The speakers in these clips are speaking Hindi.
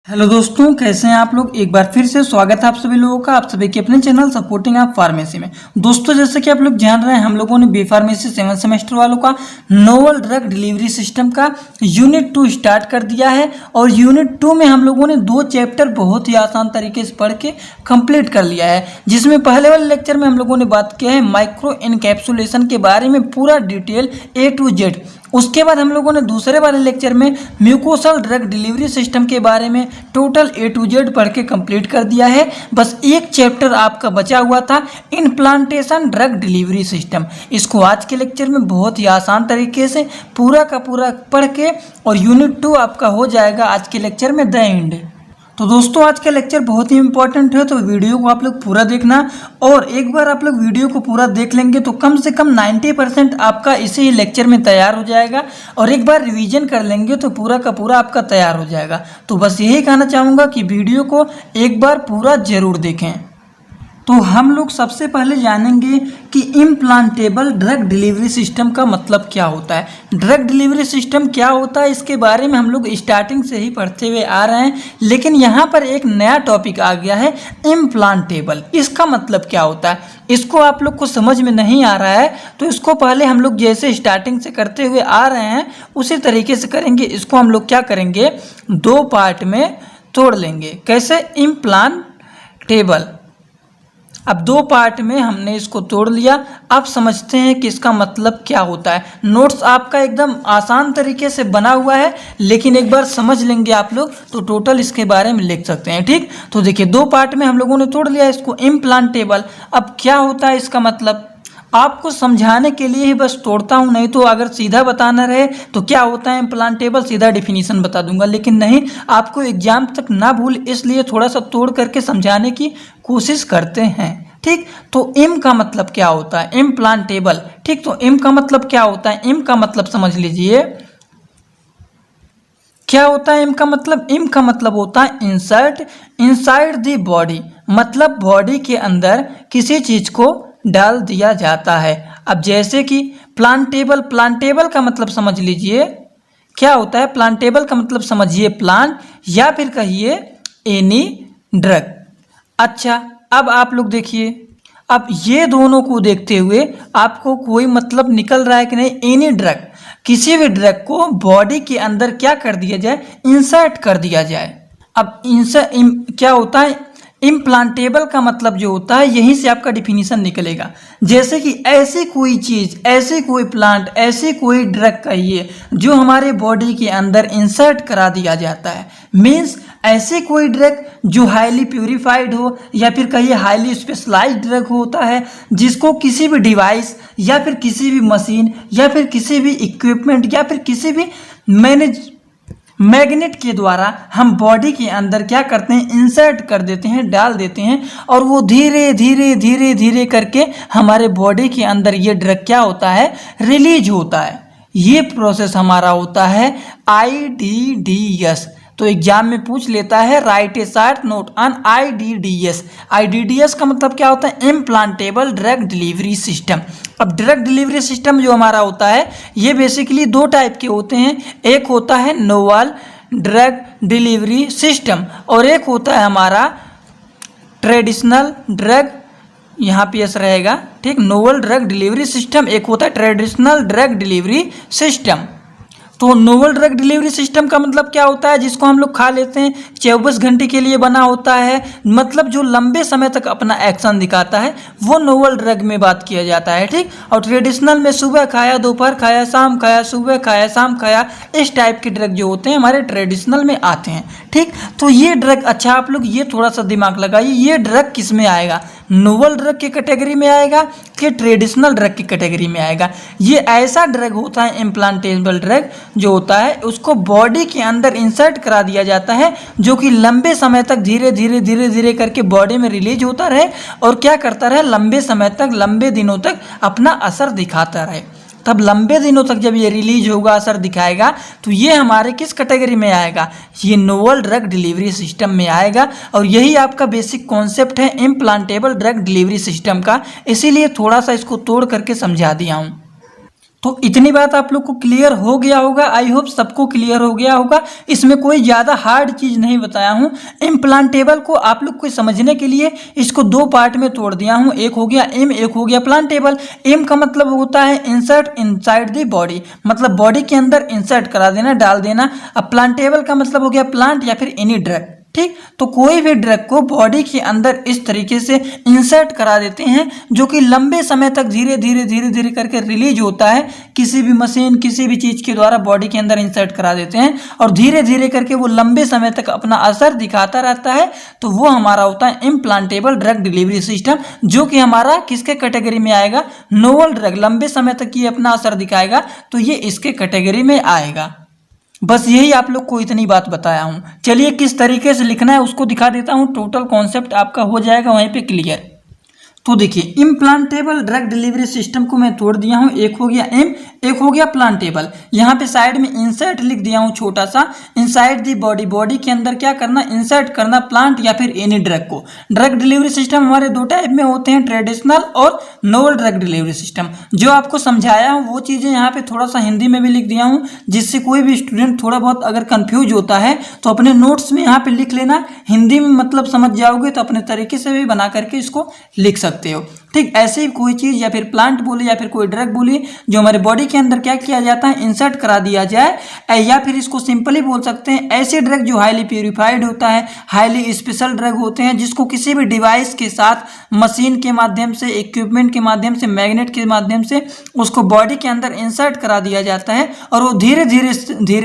हेलो दोस्तों, कैसे हैं आप लोग। एक बार फिर से स्वागत है आप सभी लोगों का, आप सभी के अपने चैनल सपोर्टिंग आप फार्मेसी में। दोस्तों, जैसे कि आप लोग जान रहे हैं, हम लोगों ने बी फार्मेसी 7 सेमेस्टर वालों का नोवल ड्रग डिलीवरी सिस्टम का यूनिट 2 स्टार्ट कर दिया है। और यूनिट 2 में हम लोगों ने 2 चैप्टर बहुत ही आसान तरीके से पढ़ के कंप्लीट कर लिया है। जिसमें पहले वाले लेक्चर में हम लोगों ने बात किया है माइक्रो इनकैप्सुलेशन के बारे में पूरा डिटेल A to Z। उसके बाद हम लोगों ने दूसरे वाले लेक्चर में म्यूकोसल ड्रग डिलीवरी सिस्टम के बारे में टोटल A to Z पढ़ के कंप्लीट कर दिया है। बस एक चैप्टर आपका बचा हुआ था, इम्प्लांटेशन ड्रग डिलीवरी सिस्टम। इसको आज के लेक्चर में बहुत ही आसान तरीके से पूरा का पूरा पढ़ के और यूनिट 2 आपका हो जाएगा आज के लेक्चर में द एंड। तो दोस्तों, आज का लेक्चर बहुत ही इंपॉर्टेंट है, तो वीडियो को आप लोग पूरा देखना। और एक बार आप लोग वीडियो को पूरा देख लेंगे तो कम से कम 90% आपका इसी ही लेक्चर में तैयार हो जाएगा। और एक बार रिवीजन कर लेंगे तो पूरा का पूरा आपका तैयार हो जाएगा। तो बस यही कहना चाहूँगा कि वीडियो को एक बार पूरा जरूर देखें। तो हम लोग सबसे पहले जानेंगे कि इम्प्लांटेबल ड्रग डिलीवरी सिस्टम का मतलब क्या होता है। ड्रग डिलीवरी सिस्टम क्या होता है, इसके बारे में हम लोग स्टार्टिंग से ही पढ़ते हुए आ रहे हैं। लेकिन यहाँ पर एक नया टॉपिक आ गया है, इम्प्लांटेबल। इसका मतलब क्या होता है, इसको आप लोग को समझ में नहीं आ रहा है तो इसको पहले हम लोग जैसे स्टार्टिंग से करते हुए आ रहे हैं उसी तरीके से करेंगे। इसको हम लोग क्या करेंगे, 2 पार्ट में तोड़ लेंगे। कैसे, इम्प्लांटेबल। अब 2 पार्ट में हमने इसको तोड़ लिया। अब समझते हैं कि इसका मतलब क्या होता है। नोट्स आपका एकदम आसान तरीके से बना हुआ है, लेकिन एक बार समझ लेंगे आप लोग तो टोटल इसके बारे में लिख सकते हैं। ठीक, तो देखिए 2 पार्ट में हम लोगों ने तोड़ लिया इसको, इम्प्लांटेबल। अब क्या होता है इसका मतलब, आपको समझाने के लिए ही बस तोड़ता हूँ, नहीं तो अगर सीधा बताना रहे तो क्या होता है इम्प्लांटेबल, सीधा डिफिनीशन बता दूंगा। लेकिन नहीं, आपको एग्जाम तक ना भूल, इसलिए थोड़ा सा तोड़ करके समझाने की कोशिश करते हैं। ठीक, तो इम का मतलब क्या होता है, इम्प्लांटेबल। ठीक, तो इम का मतलब क्या होता है, इम का मतलब समझ लीजिए क्या होता है। इम का मतलब होता है इंसर्ट इनसाइड द बॉडी, मतलब बॉडी के अंदर किसी चीज को डाल दिया जाता है। अब जैसे कि प्लांटेबल का मतलब समझ लीजिए क्या होता है। प्लांटेबल का मतलब समझिए प्लांट, या फिर कहिए एनी ड्रग। अच्छा, अब आप लोग देखिए, अब ये दोनों को देखते हुए आपको कोई मतलब निकल रहा है कि नहीं। एनी ड्रग, किसी भी ड्रग को बॉडी के अंदर क्या कर दिया जाए, इंसर्ट कर दिया जाए। अब क्या होता है, इम्प्लांटेबल का मतलब जो होता है, यहीं से आपका डिफिनीशन निकलेगा। जैसे कि ऐसी कोई चीज़, ऐसी कोई प्लांट, ऐसी कोई ड्रग कहिए जो हमारे बॉडी के अंदर इंसर्ट करा दिया जाता है। मीन्स ऐसी कोई ड्रग जो हाईली प्यूरिफाइड हो, या फिर कहिए हाईली स्पेशलाइज्ड ड्रग होता है, जिसको किसी भी डिवाइस या फिर किसी भी मशीन या फिर किसी भी इक्विपमेंट या फिर किसी भी मैग्नेट के द्वारा हम बॉडी के अंदर क्या करते हैं, इंसर्ट कर देते हैं, डाल देते हैं। और वो धीरे धीरे धीरे धीरे करके हमारे बॉडी के अंदर ये ड्रग क्या होता है, रिलीज होता है। ये प्रोसेस हमारा होता है IDDS। तो एग्जाम में पूछ लेता है, right a short note on IDDS। IDDS का मतलब क्या होता है, इम्प्लांटेबल ड्रग डिलीवरी सिस्टम। अब ड्रग डिलीवरी सिस्टम जो हमारा होता है, ये बेसिकली 2 टाइप के होते हैं। एक होता है नोवल ड्रग डिलीवरी सिस्टम, और एक होता है हमारा ट्रेडिशनल ड्रग, यहाँ पे यस रहेगा। ठीक, नोवल ड्रग डिलीवरी सिस्टम, एक होता है ट्रेडिशनल ड्रग डिलीवरी सिस्टम। तो नोवल ड्रग डिलीवरी सिस्टम का मतलब क्या होता है, जिसको हम लोग खा लेते हैं, 24 घंटे के लिए बना होता है, मतलब जो लंबे समय तक अपना एक्शन दिखाता है, वो नोवल ड्रग में बात किया जाता है। ठीक, और ट्रेडिशनल में सुबह खाया, दोपहर खाया, शाम खाया, सुबह खाया, शाम खाया, इस टाइप के ड्रग जो होते हैं हमारे ट्रेडिशनल में आते हैं। ठीक, तो ये ड्रग, अच्छा आप लोग ये थोड़ा सा दिमाग लगाइए, ये ड्रग किस में आएगा, नोवल ड्रग की कैटेगरी में आएगा कि ट्रेडिशनल ड्रग की कैटेगरी में आएगा। ये ऐसा ड्रग होता है, इम्प्लांटेबल ड्रग जो होता है, उसको बॉडी के अंदर इंसर्ट करा दिया जाता है, जो कि लंबे समय तक धीरे धीरे धीरे धीरे करके बॉडी में रिलीज होता रहे और क्या करता रहे, लंबे समय तक, लंबे दिनों तक अपना असर दिखाता रहे। तब लंबे दिनों तक जब ये रिलीज होगा, असर दिखाएगा, तो ये हमारे किस कैटेगरी में आएगा, ये नोवल ड्रग डिलीवरी सिस्टम में आएगा। और यही आपका बेसिक कॉन्सेप्ट है इम्प्लांटेबल ड्रग डिलीवरी सिस्टम का, इसीलिए थोड़ा सा इसको तोड़ करके समझा दिया हूँ। तो इतनी बात आप लोग को क्लियर हो गया होगा, आई होप सबको क्लियर हो गया होगा। इसमें कोई ज़्यादा हार्ड चीज़ नहीं बताया हूँ। इम्प्लांटेबल को आप लोग को समझने के लिए इसको दो पार्ट में तोड़ दिया हूँ, एक हो गया एम, एक हो गया प्लांटेबल। एम का मतलब होता है इंसर्ट इनसाइड द बॉडी, मतलब बॉडी के अंदर इंसर्ट करा देना, डाल देना। अब प्लांटेबल का मतलब हो गया प्लांट या फिर एनी ड्रग, ठीक। तो कोई भी ड्रग को बॉडी के अंदर इस तरीके से इंसर्ट करा देते हैं जो कि लंबे समय तक धीरे धीरे करके रिलीज होता है। किसी भी मशीन, किसी भी चीज़ के द्वारा बॉडी के अंदर इंसर्ट करा देते हैं और धीरे धीरे करके वो लंबे समय तक अपना असर दिखाता रहता है। तो वो हमारा होता है इम्प्लांटेबल ड्रग डिलीवरी सिस्टम, जो कि हमारा किसके कैटेगरी में आएगा? Novel drug. लंबे समय तक ये अपना असर दिखाएगा तो ये इसके कैटेगरी में आएगा। बस यही आप लोग को इतनी बात बताया हूँ। चलिए किस तरीके से लिखना है उसको दिखा देता हूँ, टोटल कॉन्सेप्ट आपका हो जाएगा वहीं पे क्लियर। तो देखिए, इम्प्लांटेबल ड्रग डिलीवरी सिस्टम को मैं तोड़ दिया हूँ, एक हो गया एम, एक हो गया प्लांटेबल। यहाँ पे साइड में इंसर्ट लिख दिया हूँ छोटा सा, इनसाइड दी बॉडी, बॉडी के अंदर क्या करना? इंसर्ट करना प्लांट या फिर एनी ड्रग को। ड्रग डिलीवरी सिस्टम हमारे दो टाइप में होते हैं, ट्रेडिशनल और नोवल ड्रग डिलीवरी सिस्टम। जो आपको समझाया हूँ वो चीज़ें यहाँ पे थोड़ा सा हिंदी में भी लिख दिया हूँ, जिससे कोई भी स्टूडेंट थोड़ा बहुत अगर कंफ्यूज होता है तो अपने नोट्स में यहाँ पे लिख लेना, हिंदी में मतलब समझ जाओगे तो अपने तरीके से भी बना करके इसको लिख सकते हो, ठीक। ऐसे ही कोई चीज़ या फिर प्लांट बोले या फिर कोई ड्रग बोलिए जो हमारे बॉडी के अंदर क्या किया जाता है? इंसर्ट करा दिया जाए, या फिर इसको सिंपली बोल सकते हैं ऐसे ड्रग जो हाईली प्यूरिफाइड होता है, हाईली स्पेशल ड्रग होते हैं, जिसको किसी भी डिवाइस के साथ, मशीन के माध्यम से, इक्विपमेंट के माध्यम से, मैग्नेट के माध्यम से उसको बॉडी के अंदर इंसर्ट करा दिया जाता है और वो धीरे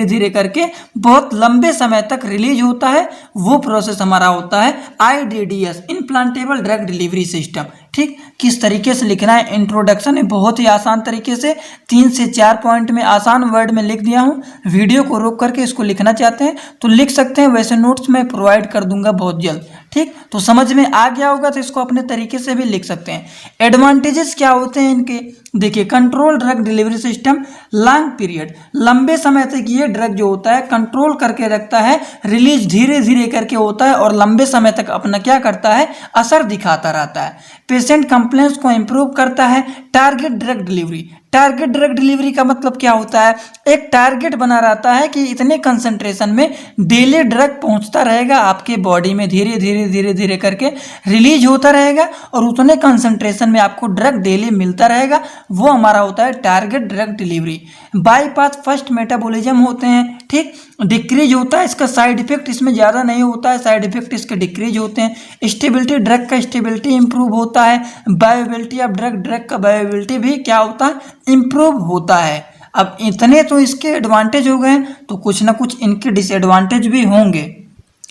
धीरे करके बहुत लंबे समय तक रिलीज होता है। वो प्रोसेस हमारा होता है IDDS, implantable drug delivery system, ठीक। किस तरीके से लिखना है? इंट्रोडक्शन है बहुत ही आसान तरीके से 3 से 4 पॉइंट में आसान वर्ड में लिख दिया हूँ। वीडियो को रोक करके इसको लिखना चाहते हैं तो लिख सकते हैं, वैसे नोट्स मैं प्रोवाइड कर दूंगा बहुत जल्द, ठीक। तो समझ में आ गया होगा तो इसको अपने तरीके से भी लिख सकते हैं। एडवांटेजेस क्या होते हैं इनके? देखिए, control drug delivery system, long period, लंबे समय तक ये ड्रग जो होता है कंट्रोल करके रखता है, रिलीज धीरे धीरे करके होता है और लंबे समय तक अपना क्या करता है? असर दिखाता रहता है। पेशेंट कंप्लेंट्स को इंप्रूव करता है। Target drug delivery, target drug delivery का मतलब क्या होता है? एक टारगेट बना रहता है कि इतने कंसंट्रेशन में डेली ड्रग पहुंचता रहेगा आपके बॉडी में, धीरे धीरे करके रिलीज होता रहेगा और उतने कंसंट्रेशन में आपको ड्रग डेली मिलता रहेगा। वो हमारा होता है target drug delivery. Bypass first metabolism होते हैं, ठीक। डिक्रीज होता है इसका साइड इफेक्ट, इसमें ज़्यादा नहीं होता है, साइड इफेक्ट इसके डिक्रीज होते हैं। स्टेबिलिटी, ड्रग का स्टेबिलिटी इंप्रूव होता है। बायोबिलिटी ऑफ ड्रग, ड्रग का बायोबिलिटी भी क्या होता है? इंप्रूव होता है। अब इतने तो इसके एडवांटेज हो गए तो कुछ ना कुछ इनके डिसएडवांटेज भी होंगे।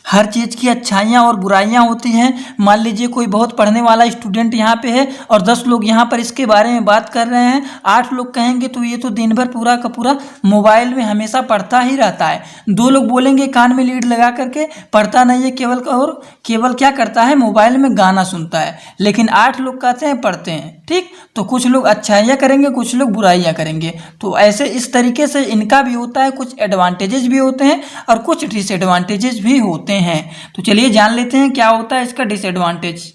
हर चीज़ की अच्छाइयाँ और बुराइयाँ होती हैं। मान लीजिए कोई बहुत पढ़ने वाला स्टूडेंट यहाँ पे है और 10 लोग यहाँ पर इसके बारे में बात कर रहे हैं, 8 लोग कहेंगे तो ये तो दिन भर पूरा का पूरा मोबाइल में हमेशा पढ़ता ही रहता है। 2 लोग बोलेंगे कान में लीड लगा करके पढ़ता नहीं है केवल क्या करता है? मोबाइल में गाना सुनता है। लेकिन 8 लोग कहते हैं पढ़ते हैं, ठीक। तो कुछ लोग अच्छाइयाँ करेंगे, कुछ लोग बुराइयाँ करेंगे। तो ऐसे इस तरीके से इनका भी होता है, कुछ एडवांटेजेस भी होते हैं और कुछ डिसएडवांटेजेस भी होते हैं। तो चलिए जान लेते हैं क्या होता है इसका डिसएडवांटेज।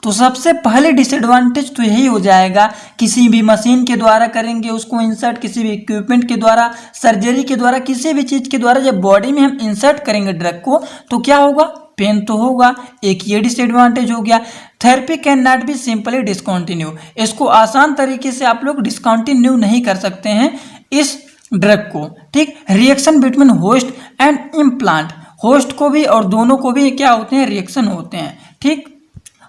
तो सबसे पहले डिसएडवांटेज तो यही हो जाएगा, किसी भी मशीन के द्वारा करेंगे उसको इंसर्ट, किसी भी इक्विपमेंट के द्वारा, सर्जरी के द्वारा, किसी भी चीज़ के द्वारा जब बॉडी में हम इंसर्ट करेंगे ड्रग को तो क्या होगा? पेन तो होगा, एक ये डिसएडवांटेज हो गया। Therapy can not be simply discontinue, इसको आसान तरीके से आप लोग डिसकंटिन्यू नहीं कर सकते हैं इस ड्रग को, ठीक। Reaction between host and implant, host को भी और दोनों को भी क्या होते हैं? रिएक्शन होते हैं, ठीक।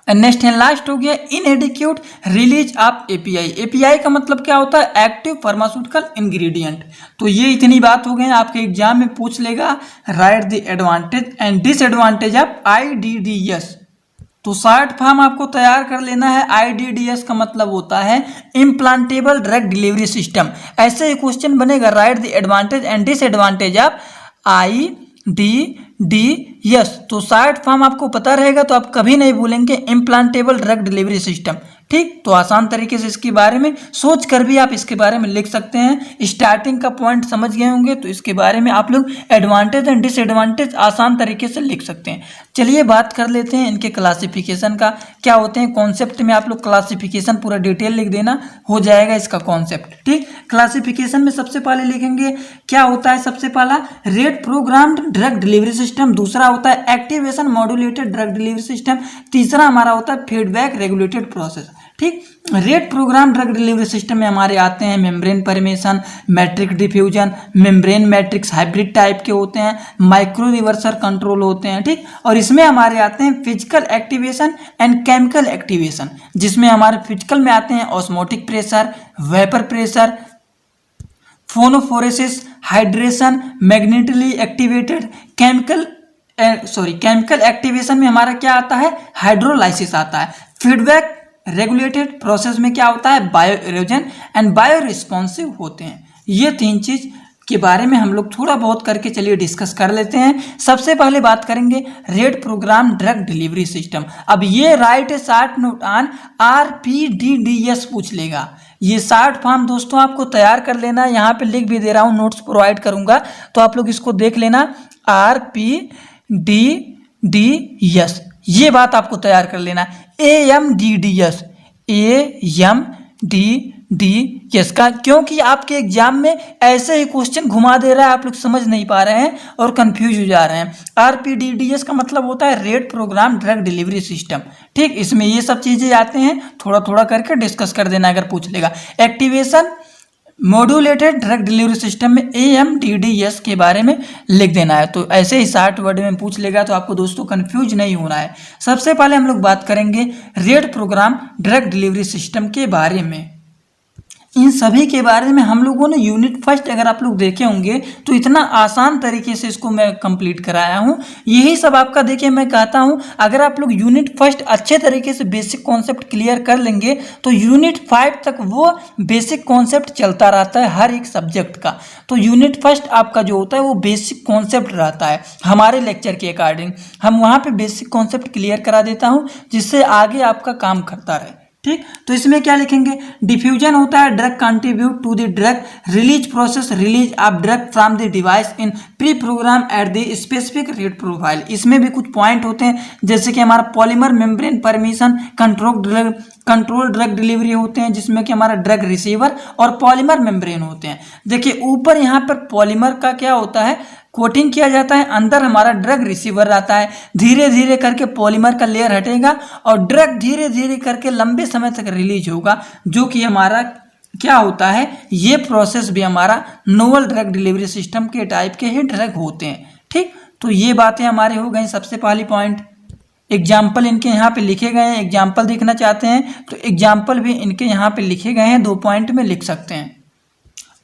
नेक्स्ट एंड लास्ट हो गया inadequate release of API. API का मतलब क्या होता है? Active pharmaceutical ingredient. तो ये इतनी बात हो गई, आपके एग्जाम में पूछ लेगा right the advantage and disadvantage of IDDS। तो शॉर्ट फॉर्म आपको तैयार कर लेना है। IDDS का मतलब होता है इम्प्लांटेबल ड्रग डिलीवरी सिस्टम। ऐसे ही क्वेश्चन बनेगा, right the advantage and disadvantage of IDDS। तो शॉर्ट फॉर्म आपको पता रहेगा तो आप कभी नहीं भूलेंगे इम्प्लांटेबल ड्रग डिलीवरी सिस्टम, ठीक, तो आसान तरीके से इसके बारे में सोच कर भी आप इसके बारे में लिख सकते हैं। स्टार्टिंग का पॉइंट समझ गए होंगे तो इसके बारे में आप लोग एडवांटेज एंड डिसएडवांटेज आसान तरीके से लिख सकते हैं। चलिए बात कर लेते हैं इनके क्लासिफिकेशन का, क्या होते हैं कॉन्सेप्ट में आप लोग क्लासिफिकेशन पूरा डिटेल लिख देना, हो जाएगा इसका कॉन्सेप्ट। ठीक, क्लासिफिकेशन में सबसे पहले लिखेंगे क्या होता है, सबसे पहला rate programmed drug delivery system, दूसरा होता है activation modulated drug delivery system, तीसरा हमारा होता है फीडबैक रेगुलेटेड प्रोसेस। ठीक, rate program drug delivery system में हमारे आते हैं membrane permeation, matrix diffusion, membrane matrix hybrid type के होते हैं, माइक्रो रिवर्सर कंट्रोल होते हैं। ठीक, और इसमें हमारे आते हैं physical activation and chemical activation, जिसमें हमारे फिजिकल में आते हैं osmotic pressure, vapour pressure, phonophoresis, hydration, magnetically activated, chemical activation में हमारा क्या आता है, हाइड्रोलाइसिस आता है। फीडबैक रेगुलेटेड प्रोसेस में क्या होता है, bio erosion and bio responsive होते हैं। ये तीन चीज के बारे में हम लोग थोड़ा बहुत करके चलिए डिस्कस कर लेते हैं। सबसे पहले बात करेंगे rate program drug delivery system. अब ये write a short note on RPDDS पूछ लेगा। ये शॉर्ट फॉर्म दोस्तों आपको तैयार कर लेना, यहाँ पे लिख भी दे रहा हूँ, नोट्स प्रोवाइड करूंगा तो आप लोग इसको देख लेना। RPDDS ये बात आपको तैयार कर लेना। AMDDS का, क्योंकि आपके एग्जाम में ऐसे ही क्वेश्चन घुमा दे रहा है, आप लोग समझ नहीं पा रहे हैं और कंफ्यूज हो जा रहे हैं। RPDDS का मतलब होता है rate program drug delivery system. ठीक, इसमें ये सब चीजें आते हैं, थोड़ा थोड़ा करके डिस्कस कर देना अगर पूछ लेगा। Activation modulated drug delivery system में AMDDS के बारे में लिख देना है। तो ऐसे ही 60 वर्ड में पूछ लेगा तो आपको दोस्तों कंफ्यूज नहीं होना है। सबसे पहले हम लोग बात करेंगे rate program drug delivery system के बारे में। इन सभी के बारे में हम लोगों ने यूनिट फर्स्ट अगर आप लोग देखे होंगे तो इतना आसान तरीके से इसको मैं कंप्लीट कराया हूँ। यही सब आपका देखिए मैं कहता हूँ अगर आप लोग यूनिट फर्स्ट अच्छे तरीके से बेसिक कॉन्सेप्ट क्लियर कर लेंगे तो यूनिट 5 तक वो बेसिक कॉन्सेप्ट चलता रहता है हर एक सब्जेक्ट का। तो यूनिट फर्स्ट आपका जो होता है वो बेसिक कॉन्सेप्ट रहता है। हमारे लेक्चर के अकॉर्डिंग हम वहाँ पर बेसिक कॉन्सेप्ट क्लियर करा देता हूँ जिससे आगे आपका काम करता रहे। ठीक, तो इसमें क्या लिखेंगे, डिफ्यूजन होता है drug contribute to the drug release process, release of drug from the device in pre program at the specific rate profile. इसमें भी कुछ पॉइंट होते हैं जैसे कि हमारा polymer membrane permission, control drug delivery होते हैं जिसमें कि हमारा ड्रग रिसीवर और पॉलीमर मेम्ब्रेन होते हैं। देखिए ऊपर यहाँ पर पॉलीमर का क्या होता है, कोटिंग किया जाता है, अंदर हमारा ड्रग रिसीवर रहता है। धीरे धीरे करके पॉलीमर का लेयर हटेगा और ड्रग धीरे धीरे करके लंबे समय तक रिलीज होगा, जो कि हमारा क्या होता है, ये प्रोसेस भी हमारा नोवल ड्रग डिलीवरी सिस्टम के टाइप के ही ड्रग होते हैं। ठीक, तो ये बातें हमारे हो गई। सबसे पहली पॉइंट एग्जाम्पल इनके यहाँ पे लिखे गए हैं, एग्जाम्पल देखना चाहते हैं तो एग्जाम्पल भी इनके यहाँ पे लिखे गए हैं, 2 पॉइंट में लिख सकते हैं।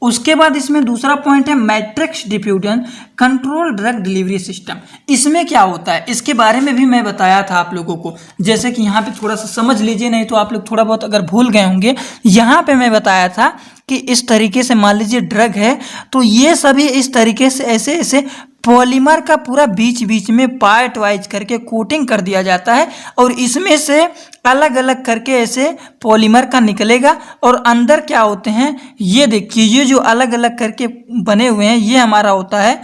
उसके बाद इसमें दूसरा पॉइंट है matrix diffusion control drug delivery system. इसमें क्या होता है इसके बारे में भी मैं बताया था आप लोगों को, जैसे कि यहाँ पे थोड़ा सा समझ लीजिए, नहीं तो आप लोग थोड़ा बहुत अगर भूल गए होंगे। यहाँ पे मैं बताया था कि इस तरीके से मान लीजिए ड्रग है तो ये सभी इस तरीके से ऐसे ऐसे पॉलीमर का पूरा बीच बीच में पार्ट वाइज करके कोटिंग कर दिया जाता है और इसमें से अलग अलग करके ऐसे पॉलीमर का निकलेगा और अंदर क्या होते हैं ये देखिए, ये जो अलग अलग करके बने हुए हैं ये हमारा होता है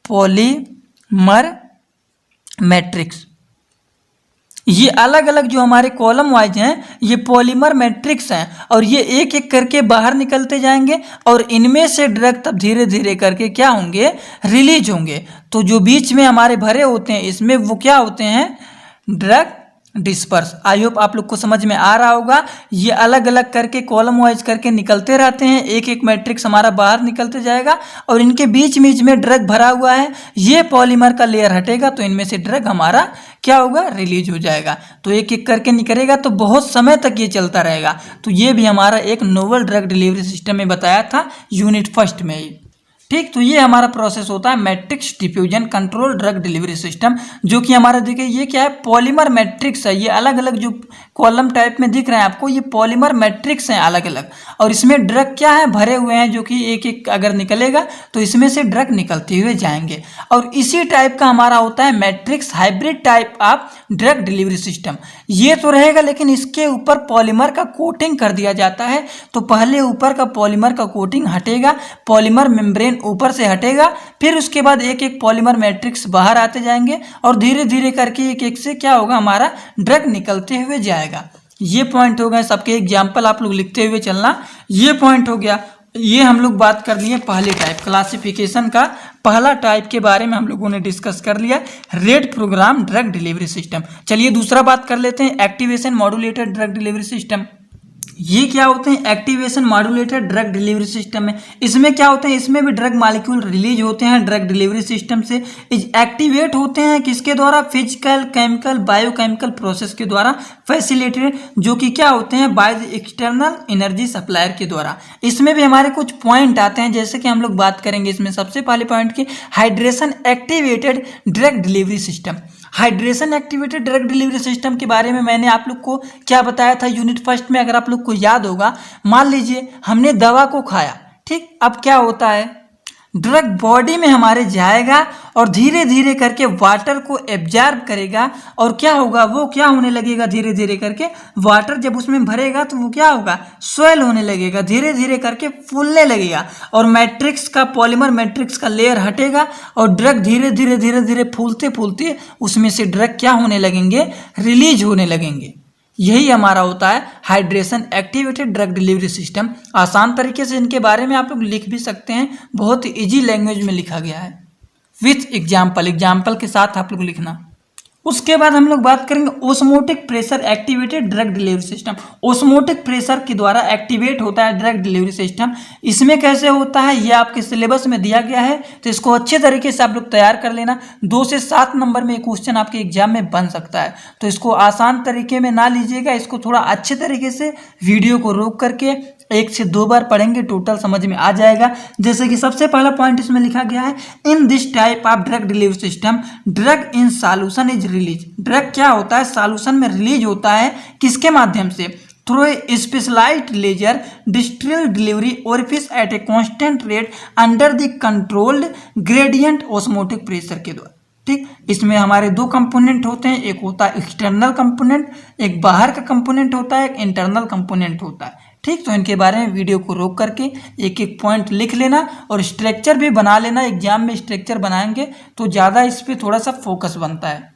पॉलीमर मैट्रिक्स। ये अलग अलग जो हमारे कॉलम वाइज हैं ये पॉलीमर मैट्रिक्स हैं और ये एक एक करके बाहर निकलते जाएंगे और इनमें से ड्रग तब धीरे धीरे करके क्या होंगे, रिलीज होंगे। तो जो बीच में हमारे भरे होते हैं इसमें वो क्या होते हैं, ड्रग डिस्पर्स। आई होप आप लोग को समझ में आ रहा होगा। ये अलग अलग करके कॉलम वाइज करके निकलते रहते हैं, एक एक मैट्रिक्स हमारा बाहर निकलते जाएगा और इनके बीच बीच में ड्रग भरा हुआ है। ये पॉलीमर का लेयर हटेगा तो इनमें से ड्रग हमारा क्या होगा, रिलीज हो जाएगा। तो एक एक करके निकलेगा तो बहुत समय तक ये चलता रहेगा। तो ये भी हमारा एक नोवल ड्रग डिलीवरी सिस्टम में बताया था यूनिट फर्स्ट में ही। ठीक, तो ये हमारा प्रोसेस होता है matrix diffusion control drug delivery system, जो कि हमारा देखिए ये क्या है, पॉलीमर मैट्रिक्स है। ये अलग अलग जो कॉलम टाइप में दिख रहे हैं आपको, ये पॉलीमर मैट्रिक्स हैं अलग अलग, और इसमें ड्रग क्या है भरे हुए हैं, जो कि एक एक अगर निकलेगा तो इसमें से ड्रग निकलते हुए जाएंगे। और इसी टाइप का हमारा होता है matrix hybrid type of drug delivery system. ये तो रहेगा, लेकिन इसके ऊपर पॉलीमर का कोटिंग कर दिया जाता है। तो पहले ऊपर का पॉलीमर का कोटिंग हटेगा, पॉलीमर मेम्ब्रेन ऊपर से हटेगा, फिर उसके बाद एक एक पॉलीमर मैट्रिक्स बाहर आते जाएंगे, और धीरे धीरे करके एक एक से क्या होगा, हमारा ड्रग निकलते हुए जाएगा। ये पॉइंट हो गए सबके, एग्जाम्पल आप लोग लिखते हुए चलना। ये पॉइंट हो गया। ये हम लोग बात कर लिए पहले टाइप क्लासिफिकेशन का, पहला टाइप के बारे में हम लोगों ने डिस्कस कर लिया, rate program drug delivery system. चलिए दूसरा बात कर लेते हैं, activation modulated drug delivery system. ये क्या होते हैं, activation modulated drug delivery system में। इसमें क्या होते हैं, इसमें भी ड्रग मॉलिक्यूल रिलीज होते हैं ड्रग डिलीवरी सिस्टम से, एक्टिवेट होते हैं किसके द्वारा, फिजिकल केमिकल बायोकेमिकल प्रोसेस के द्वारा फैसिलिटेटेड, जो कि क्या होते हैं, by the external energy supplier के द्वारा। इसमें भी हमारे कुछ पॉइंट आते हैं, जैसे कि हम लोग बात करेंगे इसमें सबसे पहले पॉइंट की hydration activated drug delivery system. Hydration activated drug delivery system के बारे में मैंने आप लोग को क्या बताया था यूनिट फर्स्ट में, अगर आप लोग को याद होगा। मान लीजिए हमने दवा को खाया, ठीक, अब क्या होता है, ड्रग बॉडी में हमारे जाएगा और धीरे धीरे करके वाटर को एब्जॉर्ब करेगा, और क्या होगा, वो क्या होने लगेगा, धीरे धीरे करके वाटर जब उसमें भरेगा तो वो क्या होगा, स्वेल होने लगेगा, धीरे धीरे करके फूलने लगेगा, और मैट्रिक्स का पॉलीमर मैट्रिक्स का लेयर हटेगा, और ड्रग धीरे धीरे धीरे धीरे फूलते फूलते उसमें से ड्रग क्या होने लगेंगे, रिलीज होने लगेंगे। यही हमारा होता है hydration activated drug delivery system. आसान तरीके से इनके बारे में आप लोग लिख भी सकते हैं, बहुत इजी लैंग्वेज में लिखा गया है, विथ एग्जाम्पल के साथ आप लोग लिखना। उसके बाद हम लोग बात करेंगे osmotic pressure activated drug delivery system. Osmotic pressure के द्वारा एक्टिवेट होता है ड्रग डिलीवरी सिस्टम। इसमें कैसे होता है, ये आपके सिलेबस में दिया गया है, तो इसको अच्छे तरीके से आप लोग तैयार कर लेना। 2 से 7 नंबर में क्वेश्चन आपके एग्जाम में बन सकता है, तो इसको आसान तरीके में ना लीजिएगा, इसको थोड़ा अच्छे तरीके से वीडियो को रोक करके 1 से 2 बार पढ़ेंगे, टोटल समझ में आ जाएगा। जैसे कि सबसे पहला पॉइंट इसमें लिखा गया है, in this type of drug delivery system drug in solution is release. Drug क्या होता है, सॉल्यूशन में रिलीज होता है, किसके माध्यम से, through a specialized laser distil delivery orifice at a constant rate under the controlled gradient osmotic pressure के द्वारा। ठीक, इसमें हमारे 2 कंपोनेंट होते हैं, एक होता है एक्सटर्नल कंपोनेंट, एक बाहर का कंपोनेंट होता है, एक इंटरनल कंपोनेंट होता है। ठीक, तो इनके बारे में वीडियो को रोक करके एक एक पॉइंट लिख लेना, और स्ट्रक्चर भी बना लेना। एग्जाम में स्ट्रक्चर बनाएंगे तो ज़्यादा इस पर थोड़ा सा फोकस बनता है।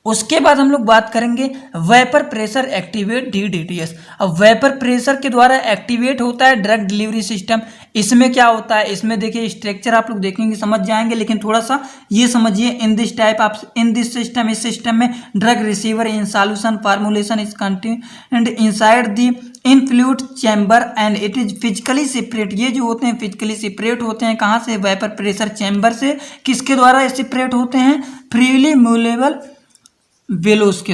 उसके बाद हम लोग बात करेंगे वेपर प्रेशर एक्टिवेट DDTS। अब वेपर प्रेशर के द्वारा एक्टिवेट होता है ड्रग डिलीवरी सिस्टम। इसमें क्या होता है, इसमें देखिए स्ट्रक्चर आप लोग देखेंगे समझ जाएंगे, लेकिन थोड़ा सा ये समझिए, इन दिस टाइप आप इन दिस सिस्टम, इस सिस्टम में drug receiver in solution formulation is contained inside the in fluid chamber and it is physically separate. ये जो होते हैं फिजिकली सेपरेट होते हैं, कहाँ से, वेपर प्रेशर चैम्बर से। किसके द्वारा सेपरेट होते हैं, फ्रीली मूवेबल वेलोज के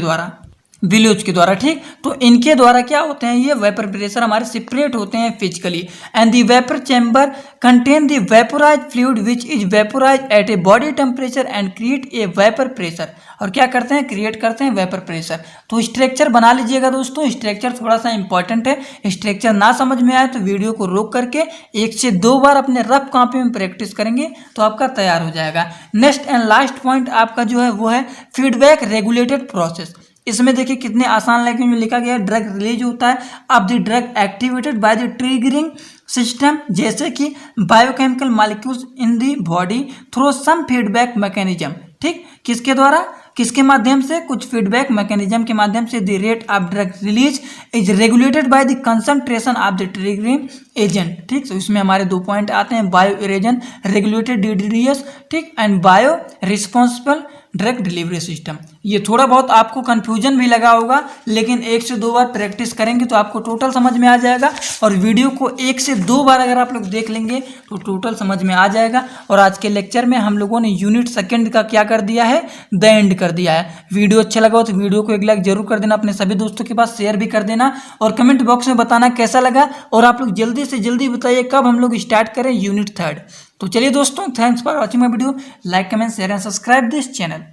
द्वारा। ठीक, तो इनके द्वारा क्या होते हैं, ये वेपर प्रेशर हमारे सेपरेट होते हैं physically. And the vapour chamber contain the vaporise fluid which is vaporise at a body temperature and create a vapour pressure. और क्या करते हैं, क्रिएट करते हैं वेपर प्रेशर। तो स्ट्रक्चर बना लीजिएगा दोस्तों, स्ट्रक्चर थोड़ा सा इंपॉर्टेंट है। स्ट्रक्चर ना समझ में आए तो वीडियो को रोक करके 1 से 2 बार अपने रफ कॉपी में प्रैक्टिस करेंगे तो आपका तैयार हो जाएगा। नेक्स्ट एंड लास्ट पॉइंट आपका जो है वो है फीडबैक रेगुलेटेड प्रोसेस। इसमें देखिए कितने आसान लैंग्वेज में लिखा गया है, ड्रग रिलीज होता है अब the drug activated by the triggering system, जैसे कि biochemical molecules in the body through some feedback mechanism. ठीक, किसके द्वारा, किसके माध्यम से, कुछ फीडबैक मैकेनिज्म के माध्यम से। The rate of drug release is regulated by the concentration of the triggering agent. ठीक, तो इसमें हमारे 2 पॉइंट आते हैं, बायो इरेजन रेगुलेटेड DDTS, ठीक, and bio responsible drug delivery system. ये थोड़ा बहुत आपको कंफ्यूजन भी लगा होगा, लेकिन 1 से 2 बार प्रैक्टिस करेंगे तो आपको टोटल समझ में आ जाएगा। और वीडियो को 1 से 2 बार अगर आप लोग देख लेंगे तो टोटल समझ में आ जाएगा। और आज के लेक्चर में हम लोगों ने यूनिट सेकंड का क्या कर दिया है, द एंड कर दिया है। वीडियो अच्छा लगा हो तो वीडियो को 1 लाइक जरूर कर देना, अपने सभी दोस्तों के पास शेयर भी कर देना, और कमेंट बॉक्स में बताना कैसा लगा। और आप लोग जल्दी से जल्दी बताइए कब हम लोग स्टार्ट करें यूनिट 3। तो चलिए दोस्तों, thanks for watching my video, like comment share and subscribe this channel.